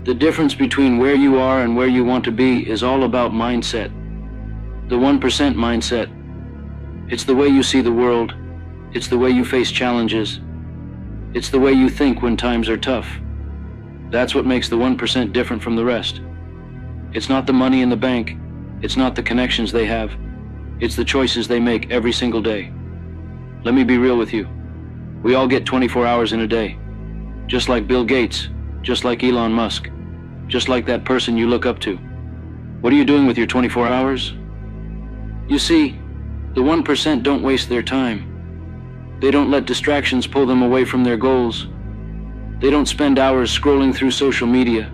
The difference between where you are and where you want to be is all about mindset. The 1% mindset. It's the way you see the world. It's the way you face challenges. It's the way you think when times are tough. That's what makes the 1% different from the rest. It's not the money in the bank. It's not the connections they have. It's the choices they make every single day. Let me be real with you. We all get 24 hours in a day. Just like Bill Gates, just like Elon Musk, just like that person you look up to. What are you doing with your 24 hours? You see, the 1% don't waste their time. They don't let distractions pull them away from their goals. They don't spend hours scrolling through social media.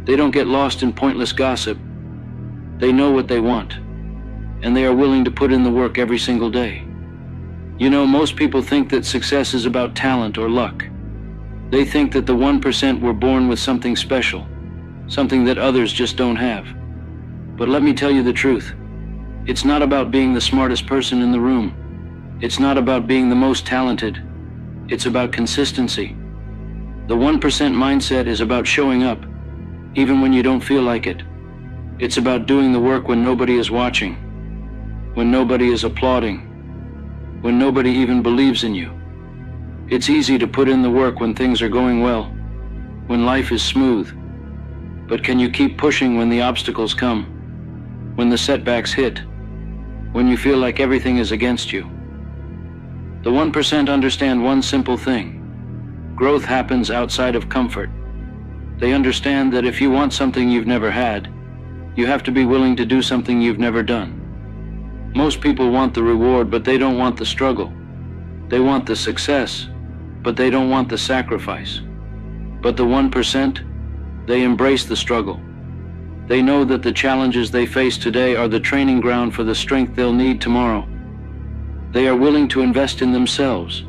They don't get lost in pointless gossip. They know what they want, and they are willing to put in the work every single day. You know, most people think that success is about talent or luck. They think that the 1% were born with something special, something that others just don't have. But let me tell you the truth. It's not about being the smartest person in the room. It's not about being the most talented. It's about consistency. The 1% mindset is about showing up, even when you don't feel like it. It's about doing the work when nobody is watching, when nobody is applauding, when nobody even believes in you. It's easy to put in the work when things are going well, when life is smooth. But can you keep pushing when the obstacles come, when the setbacks hit, when you feel like everything is against you? The 1% understand one simple thing. Growth happens outside of comfort. They understand that if you want something you've never had, you have to be willing to do something you've never done. Most people want the reward, but they don't want the struggle. They want the success, but they don't want the sacrifice. But the 1%, they embrace the struggle. They know that the challenges they face today are the training ground for the strength they'll need tomorrow. They are willing to invest in themselves,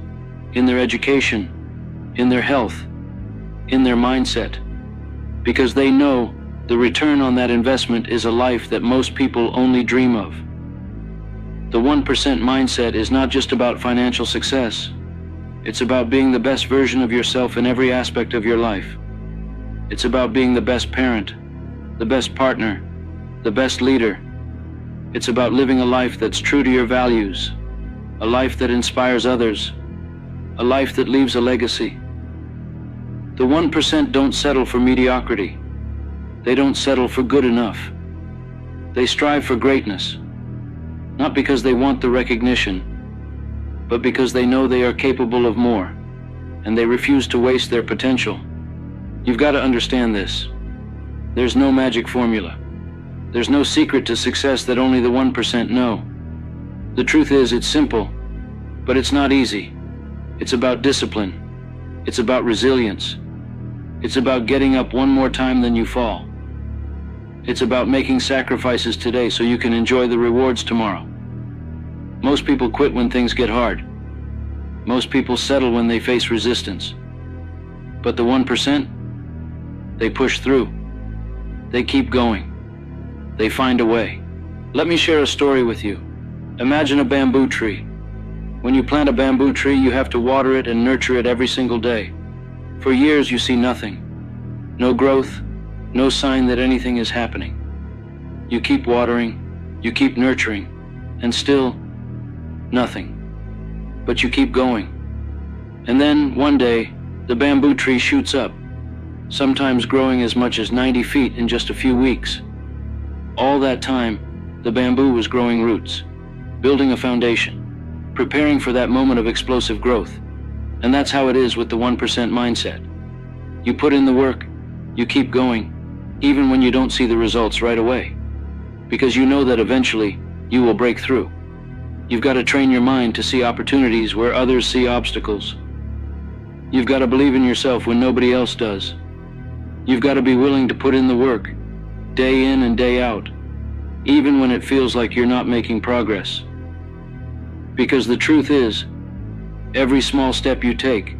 in their education, in their health, in their mindset, because they know the return on that investment is a life that most people only dream of. The 1% mindset is not just about financial success. It's about being the best version of yourself in every aspect of your life. It's about being the best parent, the best partner, the best leader. It's about living a life that's true to your values, a life that inspires others, a life that leaves a legacy. The 1% don't settle for mediocrity. They don't settle for good enough. They strive for greatness, not because they want the recognition, but because they know they are capable of more, and they refuse to waste their potential. You've got to understand this. There's no magic formula. There's no secret to success that only the 1% know. The truth is, it's simple, but it's not easy. It's about discipline. It's about resilience. It's about getting up one more time than you fall. It's about making sacrifices today so you can enjoy the rewards tomorrow. Most people quit when things get hard. Most people settle when they face resistance. But the 1%, they push through. They keep going. They find a way. Let me share a story with you. Imagine a bamboo tree. When you plant a bamboo tree, you have to water it and nurture it every single day. For years you see nothing. No growth, no sign that anything is happening. You keep watering, you keep nurturing, and still nothing. But you keep going. And then one day, the bamboo tree shoots up, sometimes growing as much as 90 feet in just a few weeks. All that time, the bamboo was growing roots, building a foundation, preparing for that moment of explosive growth. And that's how it is with the 1% mindset. You put in the work, you keep going, even when you don't see the results right away, because you know that eventually you will break through. You've got to train your mind to see opportunities where others see obstacles. You've got to believe in yourself when nobody else does. You've got to be willing to put in the work, day in and day out, even when it feels like you're not making progress. Because the truth is, every small step you take,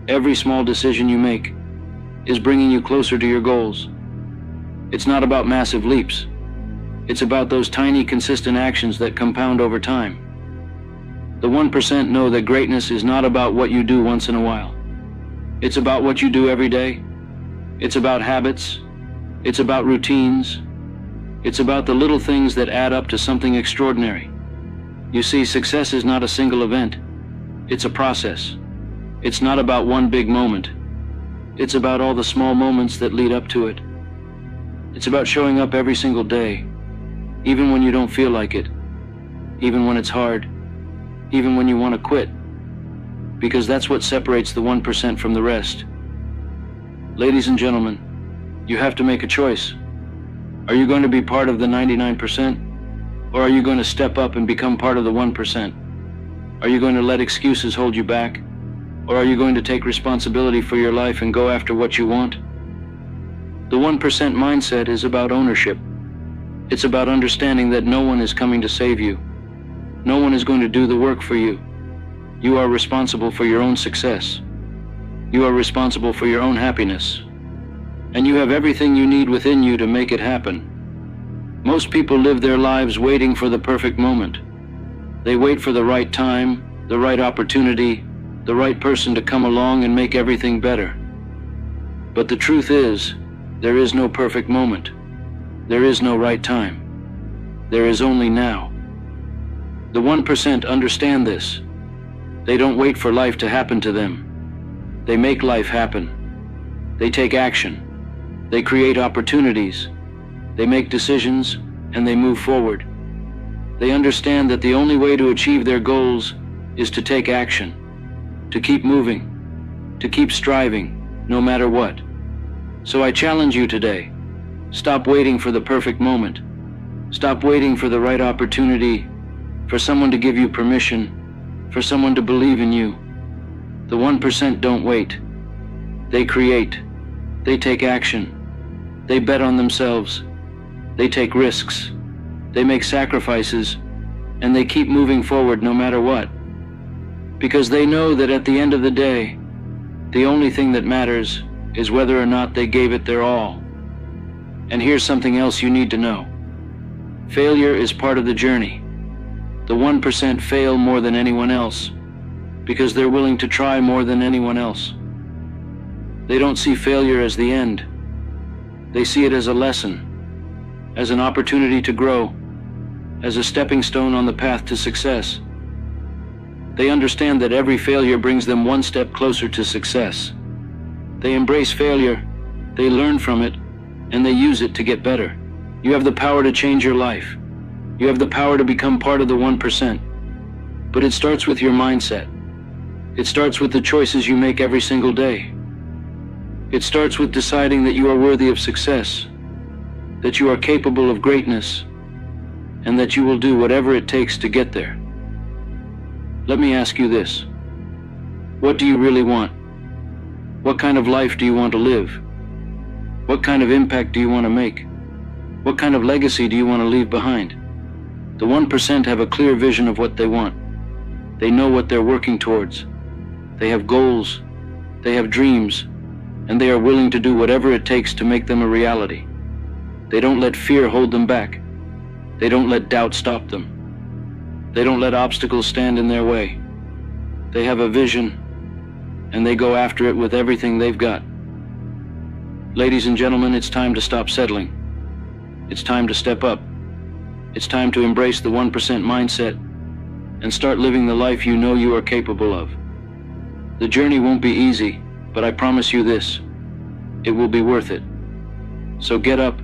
every small decision you make, is bringing you closer to your goals. It's not about massive leaps. It's about those tiny, consistent actions that compound over time. The 1% know that greatness is not about what you do once in a while. It's about what you do every day, It's about habits. It's about routines. It's about the little things that add up to something extraordinary. You see, success is not a single event. It's a process. It's not about one big moment. It's about all the small moments that lead up to it. It's about showing up every single day, even when you don't feel like it, even when it's hard, even when you want to quit, because that's what separates the 1% from the rest. Ladies and gentlemen, you have to make a choice. Are you going to be part of the 99%? Or are you going to step up and become part of the 1%? Are you going to let excuses hold you back? Or are you going to take responsibility for your life and go after what you want? The 1% mindset is about ownership. It's about understanding that no one is coming to save you. No one is going to do the work for you. You are responsible for your own success. You are responsible for your own happiness. And you have everything you need within you to make it happen. Most people live their lives waiting for the perfect moment. They wait for the right time, the right opportunity, the right person to come along and make everything better. But the truth is, there is no perfect moment. There is no right time. There is only now. The 1% understand this. They don't wait for life to happen to them. They make life happen. They take action. They create opportunities. They make decisions, and they move forward. They understand that the only way to achieve their goals is to take action, to keep moving, to keep striving, no matter what. So I challenge you today. Stop waiting for the perfect moment. Stop waiting for the right opportunity, for someone to give you permission, for someone to believe in you. The 1% don't wait. They create. They take action. They bet on themselves. They take risks. They make sacrifices. And they keep moving forward no matter what. Because they know that at the end of the day, the only thing that matters is whether or not they gave it their all. And here's something else you need to know. Failure is part of the journey. The 1% fail more than anyone else because they're willing to try more than anyone else. They don't see failure as the end. They see it as a lesson, as an opportunity to grow, as a stepping stone on the path to success. They understand that every failure brings them one step closer to success. They embrace failure, they learn from it, and they use it to get better. You have the power to change your life. You have the power to become part of the 1%. But it starts with your mindset. It starts with the choices you make every single day. It starts with deciding that you are worthy of success, that you are capable of greatness, and that you will do whatever it takes to get there. Let me ask you this. What do you really want? What kind of life do you want to live? What kind of impact do you want to make? What kind of legacy do you want to leave behind? The 1% have a clear vision of what they want. They know what they're working towards. They have goals. They have dreams. And they are willing to do whatever it takes to make them a reality. They don't let fear hold them back. They don't let doubt stop them. They don't let obstacles stand in their way. They have a vision, and they go after it with everything they've got. Ladies and gentlemen, it's time to stop settling. It's time to step up. It's time to embrace the 1% mindset and start living the life you know you are capable of. The journey won't be easy, but I promise you this, it will be worth it. So get up,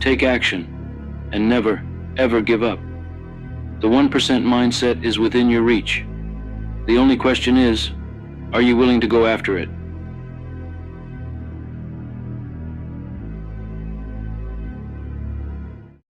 take action, and never, ever give up. The 1% mindset is within your reach. The only question is, are you willing to go after it?